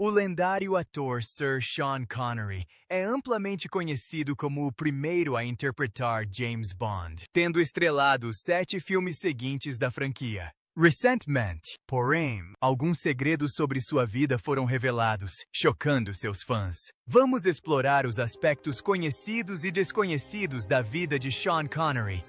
O lendário ator Sir Sean Connery é amplamente conhecido como o primeiro a interpretar James Bond, tendo estrelado os 7 filmes seguintes da franquia. Recentemente, porém, alguns segredos sobre sua vida foram revelados, chocando seus fãs. Vamos explorar os aspectos conhecidos e desconhecidos da vida de Sean Connery.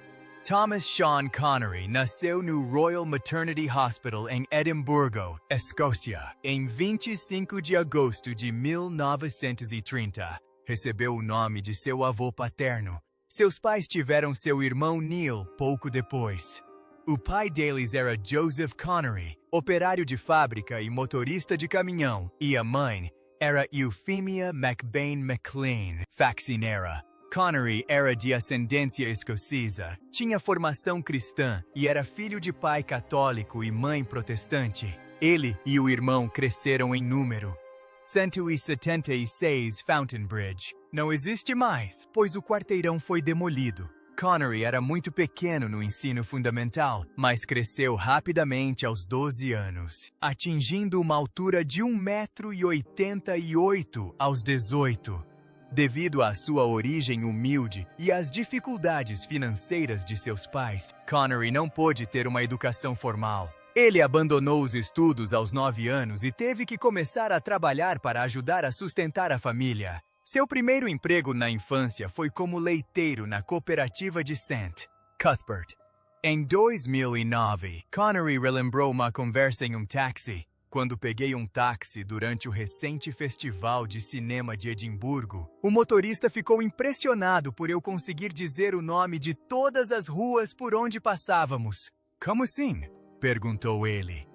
Thomas Sean Connery nasceu no Royal Maternity Hospital em Edimburgo, Escócia, em 25 de agosto de 1930. Recebeu o nome de seu avô paterno. Seus pais tiveram seu irmão Neil pouco depois. O pai deles era Joseph Connery, operário de fábrica e motorista de caminhão, e a mãe era Euphemia McBain McLean, faxineira. Connery era de ascendência escocesa, tinha formação cristã e era filho de pai católico e mãe protestante. Ele e o irmão cresceram em número. 176 Fountain Bridge. Não existe mais, pois o quarteirão foi demolido. Connery era muito pequeno no ensino fundamental, mas cresceu rapidamente aos 12 anos, atingindo uma altura de 1,88 m aos 18. Devido à sua origem humilde e às dificuldades financeiras de seus pais, Connery não pôde ter uma educação formal. Ele abandonou os estudos aos 9 anos e teve que começar a trabalhar para ajudar a sustentar a família. Seu primeiro emprego na infância foi como leiteiro na cooperativa de St. Cuthbert. Em 2009, Connery relembrou uma conversa em um táxi. Quando peguei um táxi durante o recente Festival de Cinema de Edimburgo, o motorista ficou impressionado por eu conseguir dizer o nome de todas as ruas por onde passávamos. Como assim? Perguntou ele.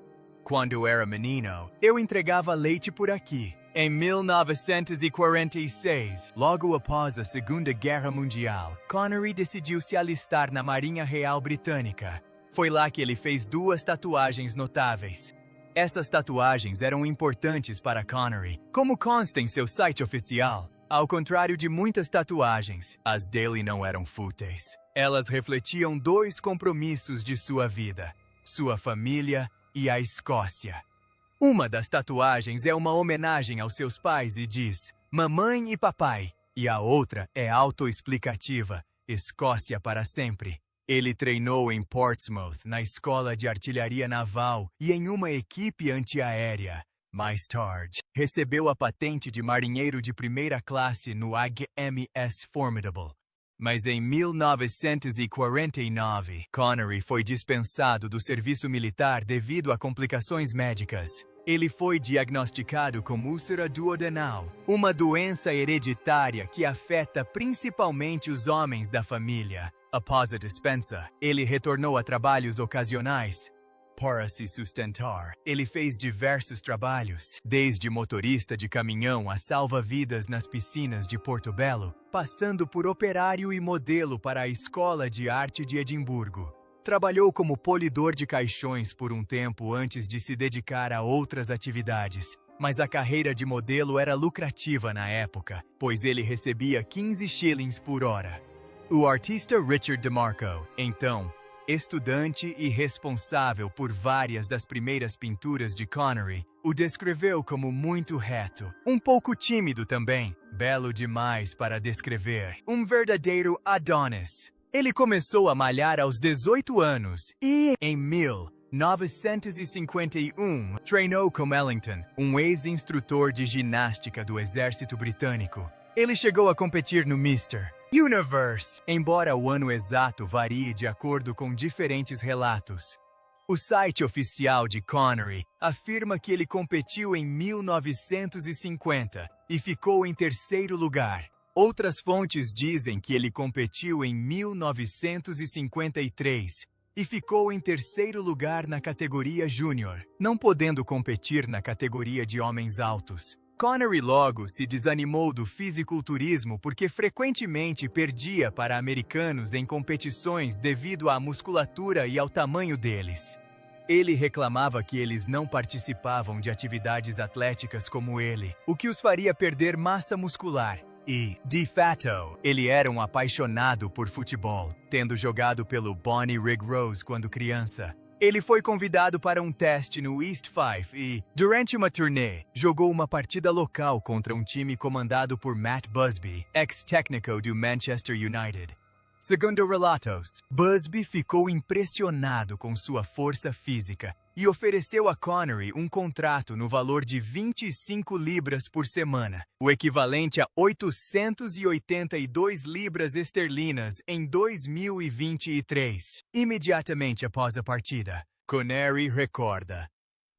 Quando eu era menino, eu entregava leite por aqui. Em 1946, logo após a Segunda Guerra Mundial, Connery decidiu se alistar na Marinha Real Britânica. Foi lá que ele fez 2 tatuagens notáveis. Essas tatuagens eram importantes para Connery, como consta em seu site oficial. Ao contrário de muitas tatuagens, as dele não eram fúteis. Elas refletiam 2 compromissos de sua vida: sua família e a Escócia. Uma das tatuagens é uma homenagem aos seus pais e diz "Mamãe e Papai", e a outra é autoexplicativa: "Escócia para sempre". Ele treinou em Portsmouth, na Escola de Artilharia Naval e em uma equipe antiaérea. Mais tarde, recebeu a patente de marinheiro de primeira classe no HMS Formidable. Mas em 1949, Connery foi dispensado do serviço militar devido a complicações médicas. Ele foi diagnosticado com úlcera duodenal, uma doença hereditária que afeta principalmente os homens da família. Após a dispensa, ele retornou a trabalhos ocasionais. Para se sustentar, ele fez diversos trabalhos, desde motorista de caminhão a salva-vidas nas piscinas de Porto Belo, passando por operário e modelo para a Escola de Arte de Edimburgo. Trabalhou como polidor de caixões por um tempo antes de se dedicar a outras atividades, mas a carreira de modelo era lucrativa na época, pois ele recebia 15 shillings por hora. O artista Richard DeMarco, então, estudante e responsável por várias das primeiras pinturas de Connery, o descreveu como muito reto, um pouco tímido também, belo demais para descrever, um verdadeiro Adonis. Ele começou a malhar aos 18 anos e, em 1951, treinou com Ellington, um ex-instrutor de ginástica do Exército Britânico. Ele chegou a competir no Mr. Universe, embora o ano exato varie de acordo com diferentes relatos. O site oficial de Connery afirma que ele competiu em 1950 e ficou em 3º lugar. Outras fontes dizem que ele competiu em 1953 e ficou em 3º lugar na categoria Júnior, não podendo competir na categoria de homens altos. Connery logo se desanimou do fisiculturismo porque frequentemente perdia para americanos em competições devido à musculatura e ao tamanho deles. Ele reclamava que eles não participavam de atividades atléticas como ele, o que os faria perder massa muscular. E, de fato, ele era um apaixonado por futebol, tendo jogado pelo Bonnie Rig Rose quando criança. Ele foi convidado para um teste no East Fife e, durante uma turnê, jogou uma partida local contra um time comandado por Matt Busby, ex-técnico do Manchester United. Segundo relatos, Busby ficou impressionado com sua força física e ofereceu a Connery um contrato no valor de 25 libras por semana, o equivalente a 882 libras esterlinas em 2023. Imediatamente após a partida, Connery recorda: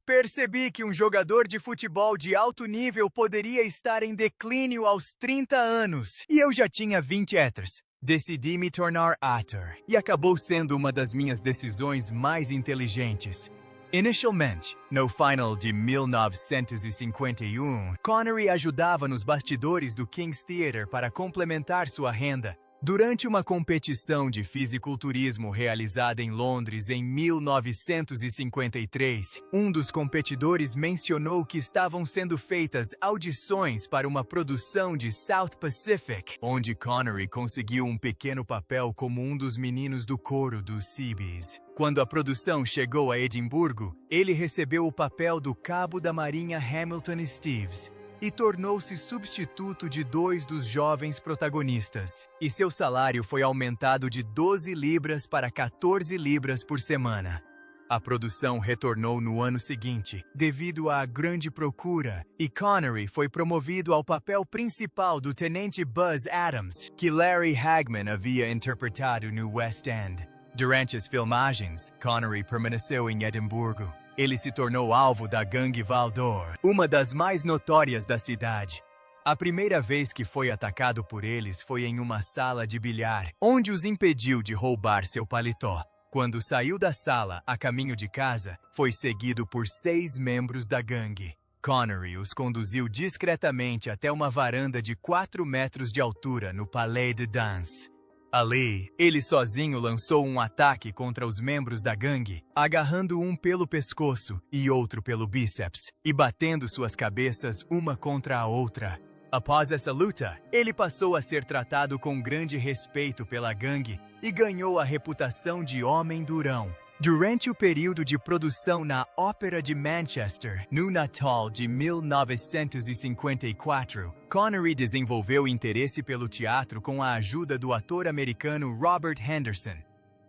"Percebi que um jogador de futebol de alto nível poderia estar em declínio aos 30 anos, e eu já tinha 20 etras. Decidi me tornar ator, e acabou sendo uma das minhas decisões mais inteligentes." Inicialmente, no final de 1951, Connery ajudava nos bastidores do King's Theatre para complementar sua renda. Durante uma competição de fisiculturismo realizada em Londres em 1953, um dos competidores mencionou que estavam sendo feitas audições para uma produção de South Pacific, onde Connery conseguiu um pequeno papel como um dos meninos do coro dos Seabees. Quando a produção chegou a Edimburgo, ele recebeu o papel do cabo da Marinha Hamilton Steeves e tornou-se substituto de 2 dos jovens protagonistas. E seu salário foi aumentado de 12 libras para 14 libras por semana. A produção retornou no ano seguinte, devido à grande procura, e Connery foi promovido ao papel principal do Tenente Buzz Adams, que Larry Hagman havia interpretado no West End. Durante as filmagens, Connery permaneceu em Edimburgo. Ele se tornou alvo da gangue Valdor, uma das mais notórias da cidade. A primeira vez que foi atacado por eles foi em uma sala de bilhar, onde os impediu de roubar seu paletó. Quando saiu da sala a caminho de casa, foi seguido por 6 membros da gangue. Connery os conduziu discretamente até uma varanda de 4 metros de altura no Palais de Danse. Ali, ele sozinho lançou um ataque contra os membros da gangue, agarrando um pelo pescoço e outro pelo bíceps, e batendo suas cabeças uma contra a outra. Após essa luta, ele passou a ser tratado com grande respeito pela gangue e ganhou a reputação de homem durão. Durante o período de produção na Ópera de Manchester, no Natal de 1954, Connery desenvolveu interesse pelo teatro com a ajuda do ator americano Robert Henderson.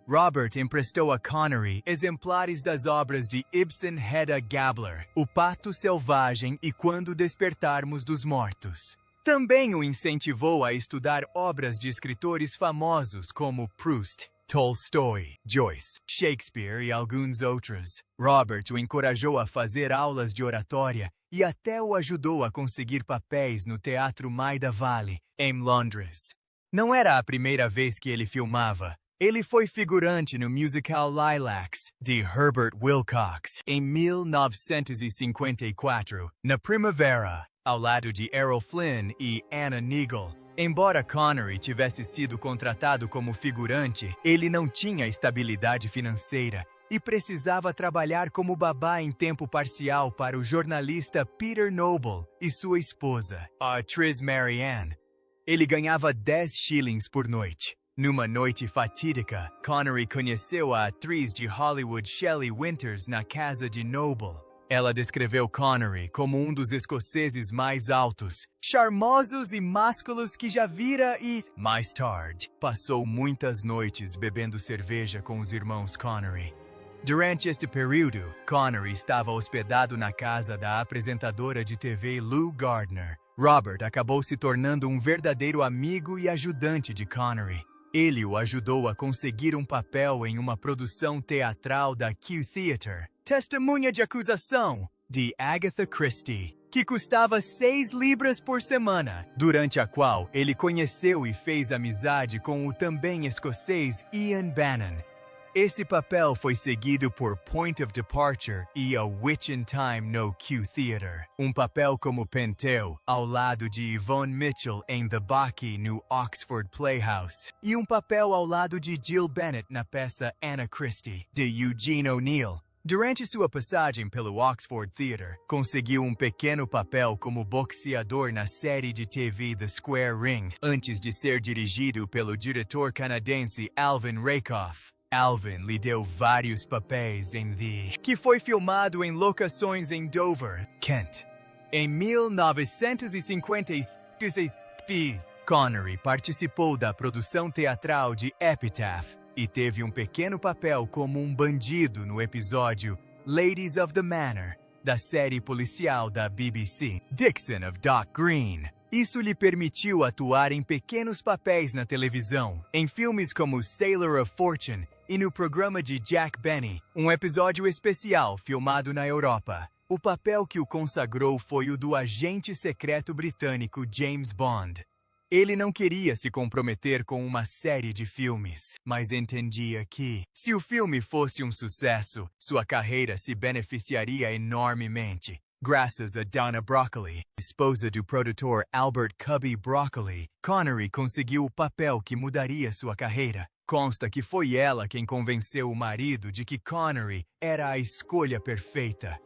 Robert emprestou a Connery exemplares das obras de Ibsen, Hedda Gabler, O Pato Selvagem e Quando Despertarmos dos Mortos. Também o incentivou a estudar obras de escritores famosos como Proust, Tolstói, Joyce, Shakespeare e alguns outros. Robert o encorajou a fazer aulas de oratória e até o ajudou a conseguir papéis no Teatro Maida Vale, em Londres. Não era a primeira vez que ele filmava. Ele foi figurante no musical Lilacs, de Herbert Wilcox, em 1954, na Primavera, ao lado de Errol Flynn e Anna Neagle. Embora Connery tivesse sido contratado como figurante, ele não tinha estabilidade financeira e precisava trabalhar como babá em tempo parcial para o jornalista Peter Noble e sua esposa, a atriz Marianne. Ele ganhava 10 shillings por noite. Numa noite fatídica, Connery conheceu a atriz de Hollywood Shelley Winters na casa de Noble. Ela descreveu Connery como um dos escoceses mais altos, charmosos e másculos que já vira e, mais tarde, passou muitas noites bebendo cerveja com os irmãos Connery. Durante esse período, Connery estava hospedado na casa da apresentadora de TV Lou Gardner. Robert acabou se tornando um verdadeiro amigo e ajudante de Connery. Ele o ajudou a conseguir um papel em uma produção teatral da Q Theatre, Testemunha de Acusação, de Agatha Christie, que custava 6 libras por semana, durante a qual ele conheceu e fez amizade com o também escocês Ian Bannon. Esse papel foi seguido por Point of Departure e A Witch in Time no Q Theatre, um papel como Penteu, ao lado de Yvonne Mitchell em The Bacchae no Oxford Playhouse, e um papel ao lado de Jill Bennett na peça Anna Christie, de Eugene O'Neill. Durante sua passagem pelo Oxford Theatre, conseguiu um pequeno papel como boxeador na série de TV The Square Ring, antes de ser dirigido pelo diretor canadense Alvin Rakoff. Alvin lhe deu vários papéis em The, que foi filmado em locações em Dover, Kent. Em 1956, Connery participou da produção teatral de Epitaph e teve um pequeno papel como um bandido no episódio Ladies of the Manor, da série policial da BBC, Dixon of Dock Green. Isso lhe permitiu atuar em pequenos papéis na televisão, em filmes como Sailor of Fortune e no programa de Jack Benny, um episódio especial filmado na Europa. O papel que o consagrou foi o do agente secreto britânico James Bond. Ele não queria se comprometer com uma série de filmes, mas entendia que, se o filme fosse um sucesso, sua carreira se beneficiaria enormemente. Graças a Donna Broccoli, esposa do produtor Albert Cubby Broccoli, Connery conseguiu o papel que mudaria sua carreira. Consta que foi ela quem convenceu o marido de que Connery era a escolha perfeita.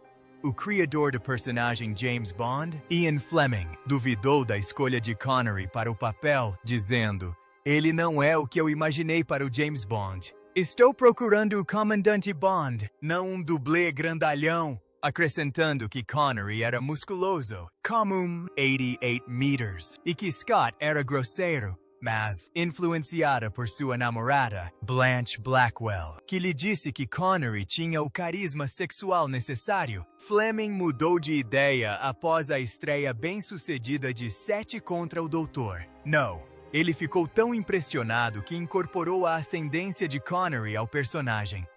O criador do personagem James Bond, Ian Fleming, duvidou da escolha de Connery para o papel, dizendo: "Ele não é o que eu imaginei para o James Bond. Estou procurando o comandante Bond, não um dublê grandalhão", acrescentando que Connery era musculoso, como 88 meters, e que Scott era grosseiro, mas influenciada por sua namorada, Blanche Blackwell, que lhe disse que Connery tinha o carisma sexual necessário. Fleming mudou de ideia após a estreia bem-sucedida de 7 contra o Doutor No. Ele ficou tão impressionado que incorporou a ascendência de Connery ao personagem.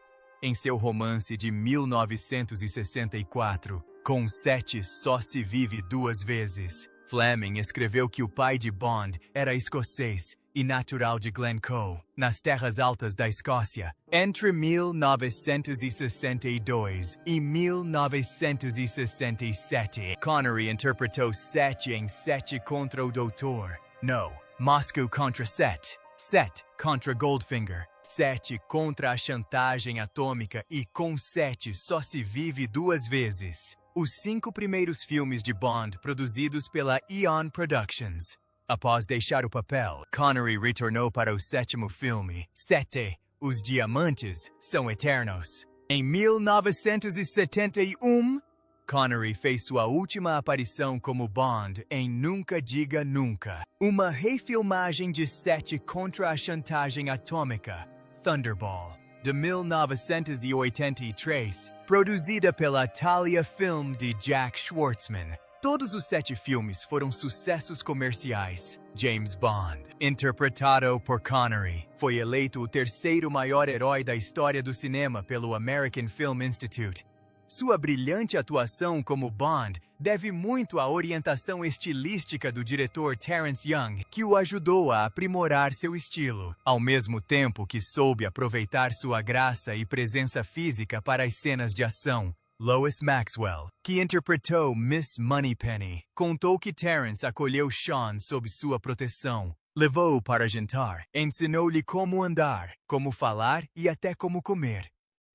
Em seu romance de 1964, Com 7 Só Se Vive Duas Vezes, Fleming escreveu que o pai de Bond era escocês e natural de Glencoe, nas terras altas da Escócia. Entre 1962 e 1967, Connery interpretou 7 em 7 contra o Doutor No, Moscow contra 7, 7 contra Goldfinger, 7 contra a chantagem atômica e Com 7 Só Se Vive Duas Vezes. Os 5 primeiros filmes de Bond produzidos pela Eon Productions. Após deixar o papel, Connery retornou para o 7º filme, 7, Os Diamantes São Eternos. Em 1971, Connery fez sua última aparição como Bond em Nunca Diga Nunca, uma refilmagem de 7 contra a chantagem atômica, Thunderball, de 1983, produzida pela Thalia Film de Jack Schwartzman. Todos os 7 filmes foram sucessos comerciais. James Bond, interpretado por Connery, foi eleito o 3º maior herói da história do cinema pelo American Film Institute. Sua brilhante atuação como Bond deve muito à orientação estilística do diretor Terence Young, que o ajudou a aprimorar seu estilo, ao mesmo tempo que soube aproveitar sua graça e presença física para as cenas de ação. Lois Maxwell, que interpretou Miss Moneypenny, contou que Terence acolheu Sean sob sua proteção, levou-o para jantar, ensinou-lhe como andar, como falar e até como comer.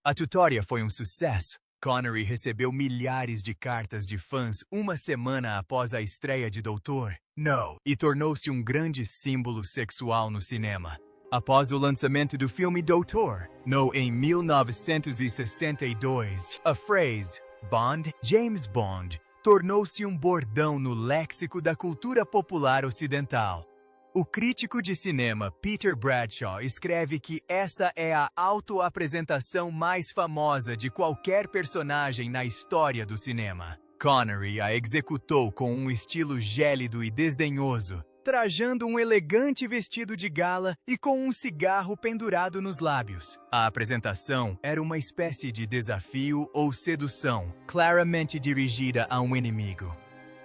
A tutória foi um sucesso. Connery recebeu milhares de cartas de fãs uma semana após a estreia de Doutor No e tornou-se um grande símbolo sexual no cinema. Após o lançamento do filme Doutor No em 1962, a frase Bond, James Bond, tornou-se um bordão no léxico da cultura popular ocidental. O crítico de cinema Peter Bradshaw escreve que essa é a autoapresentação mais famosa de qualquer personagem na história do cinema. Connery a executou com um estilo gélido e desdenhoso, trajando um elegante vestido de gala e com um cigarro pendurado nos lábios. A apresentação era uma espécie de desafio ou sedução, claramente dirigida a um inimigo.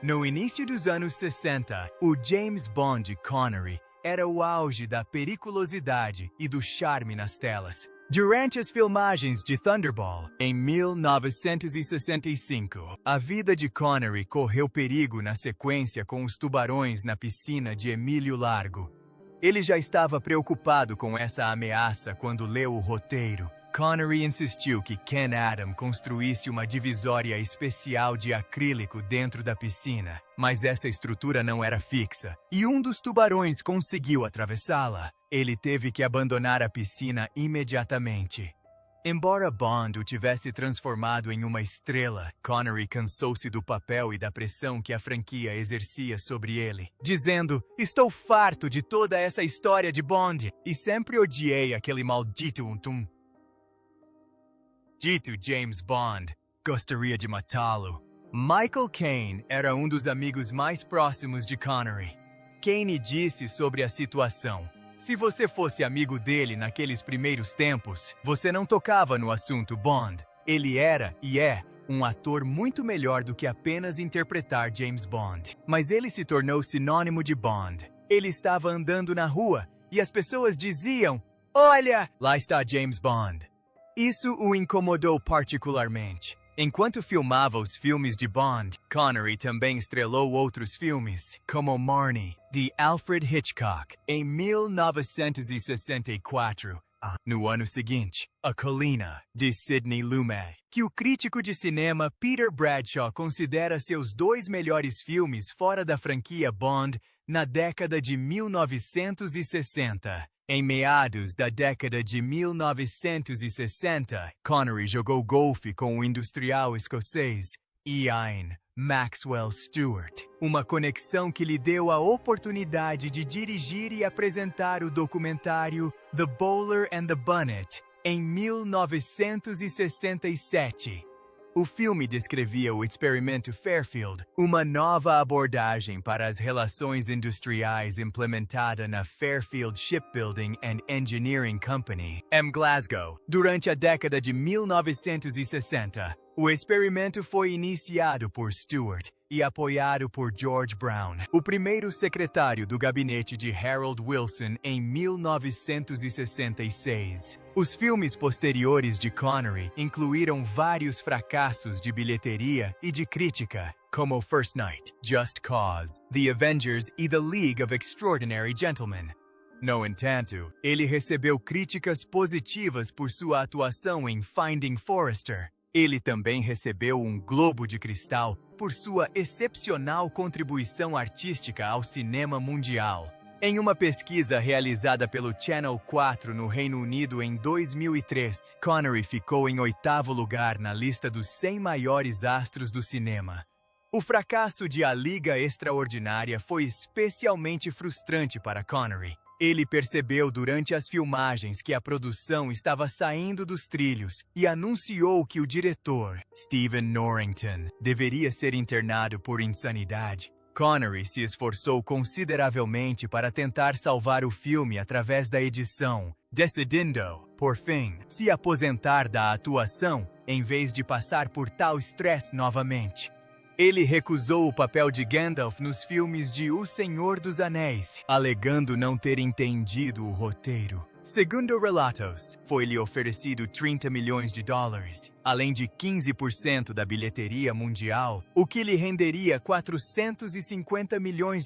No início dos anos 60, o James Bond Connery era o auge da periculosidade e do charme nas telas. Durante as filmagens de Thunderball, em 1965, a vida de Connery correu perigo na sequência com os tubarões na piscina de Emílio Largo. Ele já estava preocupado com essa ameaça quando leu o roteiro. Connery insistiu que Ken Adam construísse uma divisória especial de acrílico dentro da piscina, mas essa estrutura não era fixa, e um dos tubarões conseguiu atravessá-la. Ele teve que abandonar a piscina imediatamente. Embora Bond o tivesse transformado em uma estrela, Connery cansou-se do papel e da pressão que a franquia exercia sobre ele, dizendo: "Estou farto de toda essa história de Bond, e sempre odiei aquele maldito dito James Bond. Gostaria de matá-lo." Michael Caine era um dos amigos mais próximos de Connery. Caine disse sobre a situação: "Se você fosse amigo dele naqueles primeiros tempos, você não tocava no assunto Bond. Ele era, e é, um ator muito melhor do que apenas interpretar James Bond. Mas ele se tornou sinônimo de Bond. Ele estava andando na rua, e as pessoas diziam: 'Olha, lá está James Bond.'" Isso o incomodou particularmente. Enquanto filmava os filmes de Bond, Connery também estrelou outros filmes, como Marnie, de Alfred Hitchcock, em 1964. No ano seguinte, A Colina, de Sidney Lumet, que o crítico de cinema Peter Bradshaw considera seus 2 melhores filmes fora da franquia Bond na década de 1960. Em meados da década de 1960, Connery jogou golfe com o industrial escocês Ian Maxwell Stewart, uma conexão que lhe deu a oportunidade de dirigir e apresentar o documentário The Bowler and the Bunnet em 1967. O filme descrevia o experimento Fairfield, uma nova abordagem para as relações industriais implementada na Fairfield Shipbuilding and Engineering Company, em Glasgow, durante a década de 1960. O experimento foi iniciado por Stewart e apoiado por George Brown, o primeiro secretário do gabinete de Harold Wilson em 1966. Os filmes posteriores de Connery incluíram vários fracassos de bilheteria e de crítica, como First Night, Just Cause, The Avengers e The League of Extraordinary Gentlemen. No entanto, ele recebeu críticas positivas por sua atuação em Finding Forrester. Ele também recebeu um Globo de Cristal por sua excepcional contribuição artística ao cinema mundial. Em uma pesquisa realizada pelo Channel 4 no Reino Unido em 2003, Connery ficou em 8º lugar na lista dos 100 maiores astros do cinema. O fracasso de A Liga Extraordinária foi especialmente frustrante para Connery. Ele percebeu durante as filmagens que a produção estava saindo dos trilhos e anunciou que o diretor, Stephen Norrington, deveria ser internado por insanidade. Connery se esforçou consideravelmente para tentar salvar o filme através da edição, decidindo, por fim, se aposentar da atuação em vez de passar por tal estresse novamente. Ele recusou o papel de Gandalf nos filmes de O Senhor dos Anéis, alegando não ter entendido o roteiro. Segundo relatos, foi-lhe oferecido $30 milhões, além de 15% da bilheteria mundial, o que lhe renderia $450 milhões.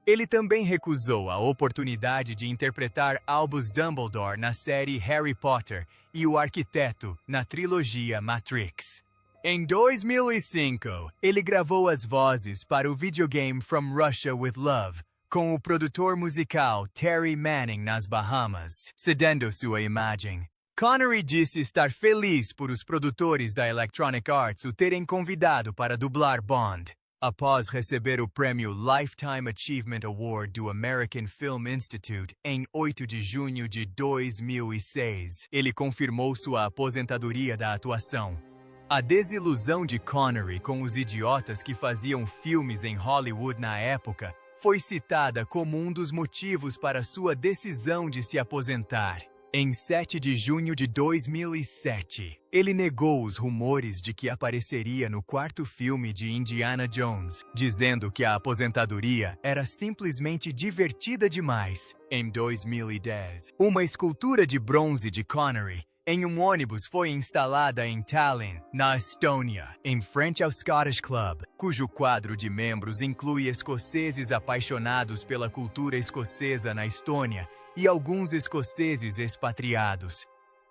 Ele também recusou a oportunidade de interpretar Albus Dumbledore na série Harry Potter e o Arquiteto na trilogia Matrix. Em 2005, ele gravou as vozes para o videogame From Russia with Love, com o produtor musical Terry Manning nas Bahamas, cedendo sua imagem. Connery disse estar feliz por os produtores da Electronic Arts o terem convidado para dublar Bond. Após receber o prêmio Lifetime Achievement Award do American Film Institute em 8 de junho de 2006, ele confirmou sua aposentadoria da atuação. A desilusão de Connery com os idiotas que faziam filmes em Hollywood na época foi citada como um dos motivos para sua decisão de se aposentar. Em 7 de junho de 2007, ele negou os rumores de que apareceria no 4º filme de Indiana Jones, dizendo que a aposentadoria era simplesmente divertida demais. Em 2010, uma escultura de bronze de Connery em um ônibus foi instalada em Tallinn, na Estônia, em frente ao Scottish Club, cujo quadro de membros inclui escoceses apaixonados pela cultura escocesa na Estônia e alguns escoceses expatriados.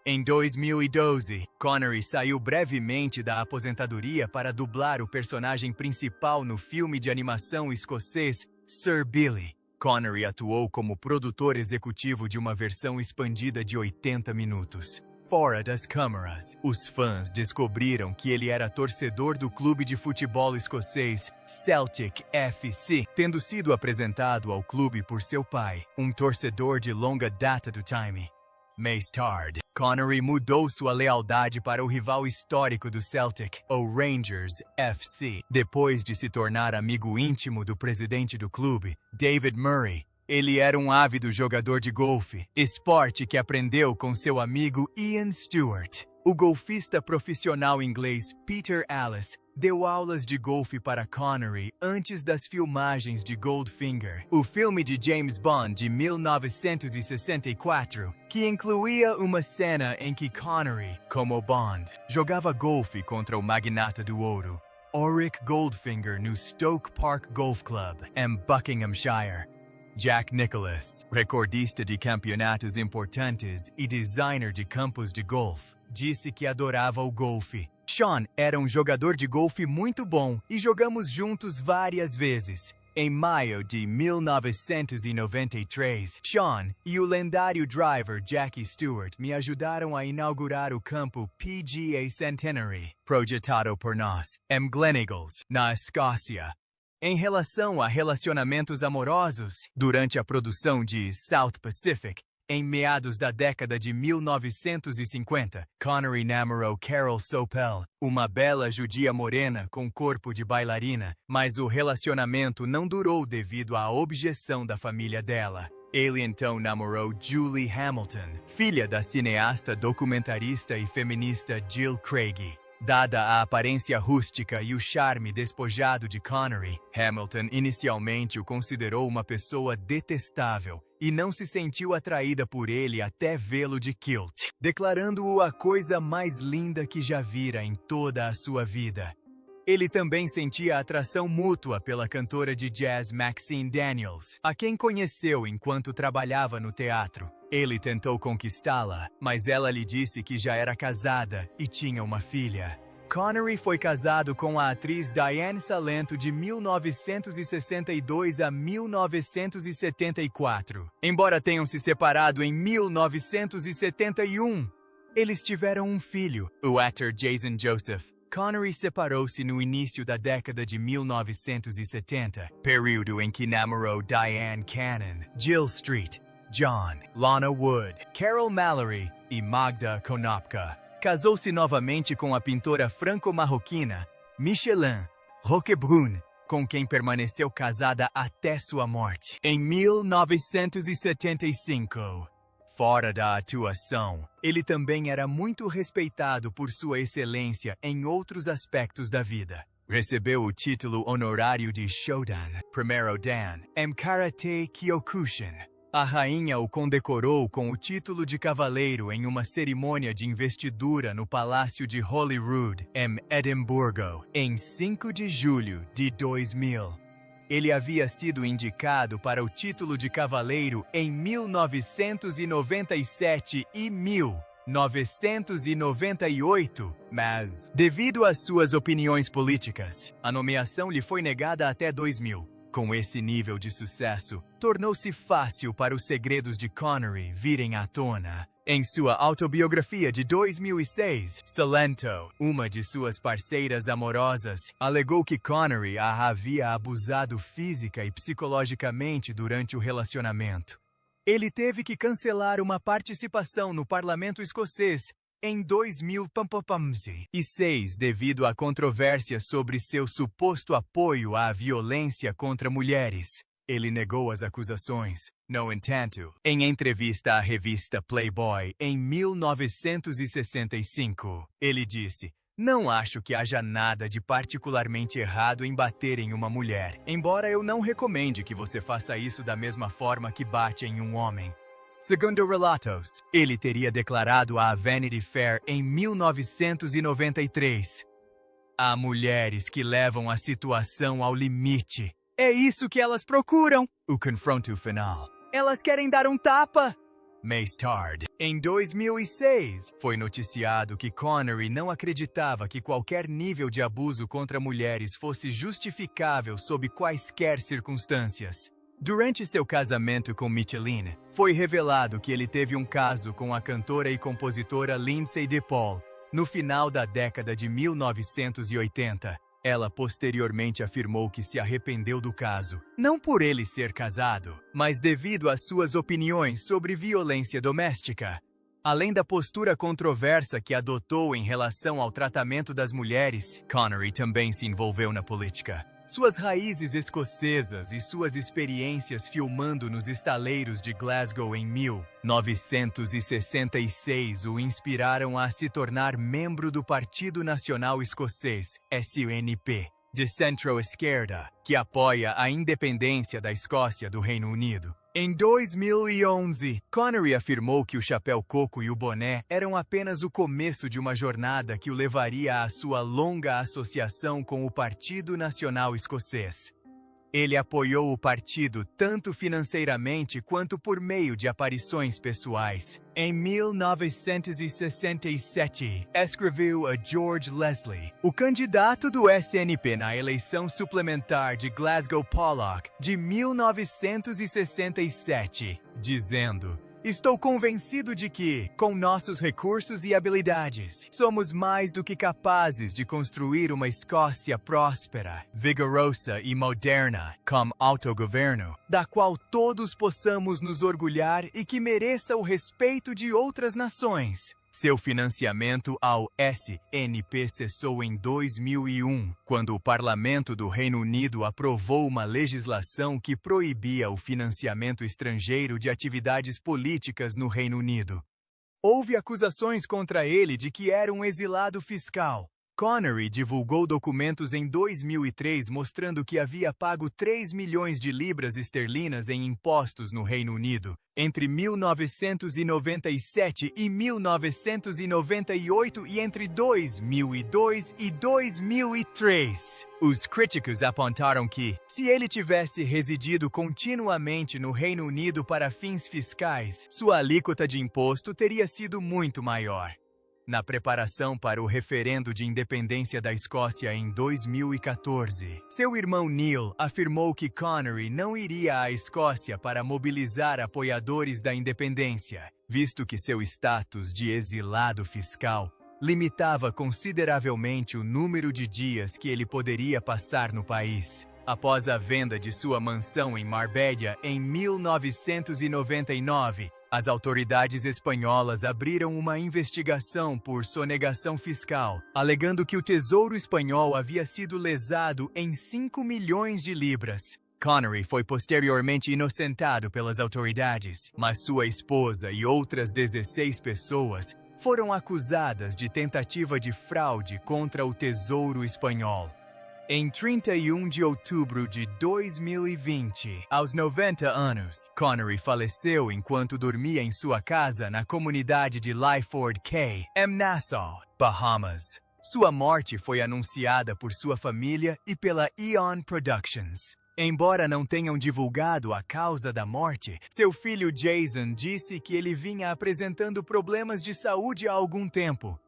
Em 2012, Connery saiu brevemente da aposentadoria para dublar o personagem principal no filme de animação escocês Sir Billy. Connery atuou como produtor executivo de uma versão expandida de 80 minutos. Fora das câmeras, os fãs descobriram que ele era torcedor do clube de futebol escocês Celtic FC, tendo sido apresentado ao clube por seu pai, um torcedor de longa data do time. Mais tarde, Connery mudou sua lealdade para o rival histórico do Celtic, o Rangers FC. Depois de se tornar amigo íntimo do presidente do clube, David Murray, ele era um ávido jogador de golfe, esporte que aprendeu com seu amigo Ian Stewart. O golfista profissional inglês Peter Alliss deu aulas de golfe para Connery antes das filmagens de Goldfinger, o filme de James Bond de 1964, que incluía uma cena em que Connery, como Bond, jogava golfe contra o magnata do ouro, Auric Goldfinger, no Stoke Park Golf Club, em Buckinghamshire. Jack Nicklaus, recordista de campeonatos importantes e designer de campos de golfe, disse que adorava o golfe. Sean era um jogador de golfe muito bom e jogamos juntos várias vezes. Em maio de 1993, Sean e o lendário driver Jackie Stewart me ajudaram a inaugurar o campo PGA Centenary, projetado por nós, em Gleneagles, na Escócia. Em relação a relacionamentos amorosos, durante a produção de South Pacific, em meados da década de 1950, Connery namorou Carol Sopel, uma bela judia morena com corpo de bailarina, mas o relacionamento não durou devido à objeção da família dela. Ele então namorou Julie Hamilton, filha da cineasta, documentarista e feminista Jill Craig. Dada a aparência rústica e o charme despojado de Connery, Hamilton inicialmente o considerou uma pessoa detestável e não se sentiu atraída por ele até vê-lo de kilt, declarando-o a coisa mais linda que já vira em toda a sua vida. Ele também sentia atração mútua pela cantora de jazz Maxine Daniels, a quem conheceu enquanto trabalhava no teatro. Ele tentou conquistá-la, mas ela lhe disse que já era casada e tinha uma filha. Connery foi casado com a atriz Diane Salento de 1962 a 1974. Embora tenham se separado em 1971, eles tiveram um filho, o ator Jason Joseph. Connery separou-se no início da década de 1970, período em que namorou Diane Cannon, Jill Street, John, Lana Wood, Carol Mallory e Magda Konopka. Casou-se novamente com a pintora franco-marroquina Micheline Roquebrune, com quem permaneceu casada até sua morte, em 1975. Fora da atuação, ele também era muito respeitado por sua excelência em outros aspectos da vida. Recebeu o título honorário de Shodan, primeiro Dan, em Karate Kyokushin. A rainha o condecorou com o título de cavaleiro em uma cerimônia de investidura no Palácio de Holyrood, em Edimburgo, em 5 de julho de 2000. Ele havia sido indicado para o título de cavaleiro em 1997 e 1998, mas, devido às suas opiniões políticas, a nomeação lhe foi negada até 2000. Com esse nível de sucesso, tornou-se fácil para os segredos de Connery virem à tona. Em sua autobiografia de 2006, Salento, uma de suas parceiras amorosas, alegou que Connery a havia abusado física e psicologicamente durante o relacionamento. Ele teve que cancelar uma participação no parlamento escocês em 2006 devido a controvérsias sobre seu suposto apoio à violência contra mulheres. Ele negou as acusações. No entanto, em entrevista à revista Playboy em 1965, ele disse: "Não acho que haja nada de particularmente errado em bater em uma mulher, embora eu não recomende que você faça isso da mesma forma que bate em um homem." Segundo relatos, ele teria declarado à Vanity Fair em 1993: "Há mulheres que levam a situação ao limite. É isso que elas procuram." O confronto final. "Elas querem dar um tapa." Mais tarde, em 2006, foi noticiado que Connery não acreditava que qualquer nível de abuso contra mulheres fosse justificável sob quaisquer circunstâncias. Durante seu casamento com Micheline, foi revelado que ele teve um caso com a cantora e compositora Lindsay DePaul no final da década de 1980. Ela posteriormente afirmou que se arrependeu do caso, não por ele ser casado, mas devido às suas opiniões sobre violência doméstica. Além da postura controversa que adotou em relação ao tratamento das mulheres, Connery também se envolveu na política. Suas raízes escocesas e suas experiências filmando nos estaleiros de Glasgow em 1966 o inspiraram a se tornar membro do Partido Nacional Escocês, SNP, de centro-esquerda, que apoia a independência da Escócia do Reino Unido. Em 2011, Connery afirmou que o chapéu coco e o boné eram apenas o começo de uma jornada que o levaria à sua longa associação com o Partido Nacional Escocês. Ele apoiou o partido tanto financeiramente quanto por meio de aparições pessoais. Em 1967, escreveu a George Leslie, o candidato do SNP na eleição suplementar de Glasgow Pollock de 1967, dizendo: "Estou convencido de que, com nossos recursos e habilidades, somos mais do que capazes de construir uma Escócia próspera, vigorosa e moderna, com autogoverno, da qual todos possamos nos orgulhar e que mereça o respeito de outras nações." Seu financiamento ao SNP cessou em 2001, quando o Parlamento do Reino Unido aprovou uma legislação que proibia o financiamento estrangeiro de atividades políticas no Reino Unido. Houve acusações contra ele de que era um exilado fiscal. Connery divulgou documentos em 2003 mostrando que havia pago 3 milhões de libras esterlinas em impostos no Reino Unido entre 1997 e 1998 e entre 2002 e 2003. Os críticos apontaram que, se ele tivesse residido continuamente no Reino Unido para fins fiscais, sua alíquota de imposto teria sido muito maior. Na preparação para o referendo de independência da Escócia em 2014, seu irmão Neil afirmou que Connery não iria à Escócia para mobilizar apoiadores da independência, visto que seu status de exilado fiscal limitava consideravelmente o número de dias que ele poderia passar no país. Após a venda de sua mansão em Marbella em 1999, as autoridades espanholas abriram uma investigação por sonegação fiscal, alegando que o Tesouro Espanhol havia sido lesado em 5 milhões de libras. Connery foi posteriormente inocentado pelas autoridades, mas sua esposa e outras 16 pessoas foram acusadas de tentativa de fraude contra o Tesouro Espanhol. Em 31 de outubro de 2020, aos 90 anos, Connery faleceu enquanto dormia em sua casa na comunidade de Lyford Cay, em Nassau, Bahamas. Sua morte foi anunciada por sua família e pela Eon Productions. Embora não tenham divulgado a causa da morte, seu filho Jason disse que ele vinha apresentando problemas de saúde há algum tempo.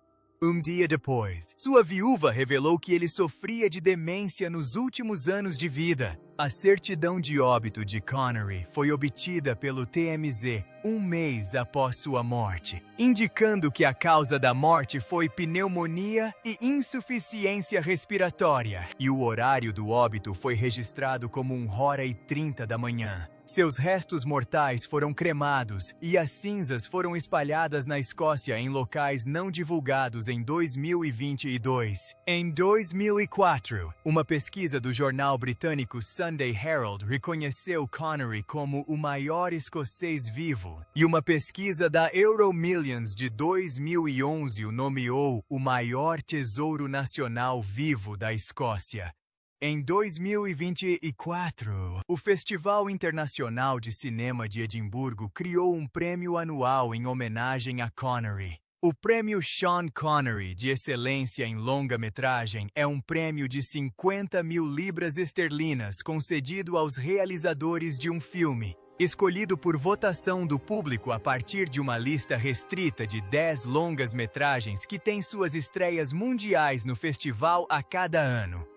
Um dia depois, sua viúva revelou que ele sofria de demência nos últimos anos de vida. A certidão de óbito de Connery foi obtida pelo TMZ um mês após sua morte, indicando que a causa da morte foi pneumonia e insuficiência respiratória, e o horário do óbito foi registrado como 1h30 da manhã. Seus restos mortais foram cremados e as cinzas foram espalhadas na Escócia em locais não divulgados em 2022. Em 2004, uma pesquisa do jornal britânico Sunday Herald reconheceu Connery como o maior escocês vivo, e uma pesquisa da Euromillions de 2011 o nomeou o maior tesouro nacional vivo da Escócia. Em 2024, o Festival Internacional de Cinema de Edimburgo criou um prêmio anual em homenagem a Connery. O Prêmio Sean Connery de Excelência em Longa-Metragem é um prêmio de 50 mil libras esterlinas concedido aos realizadores de um filme, escolhido por votação do público a partir de uma lista restrita de 10 longas-metragens que têm suas estreias mundiais no festival a cada ano.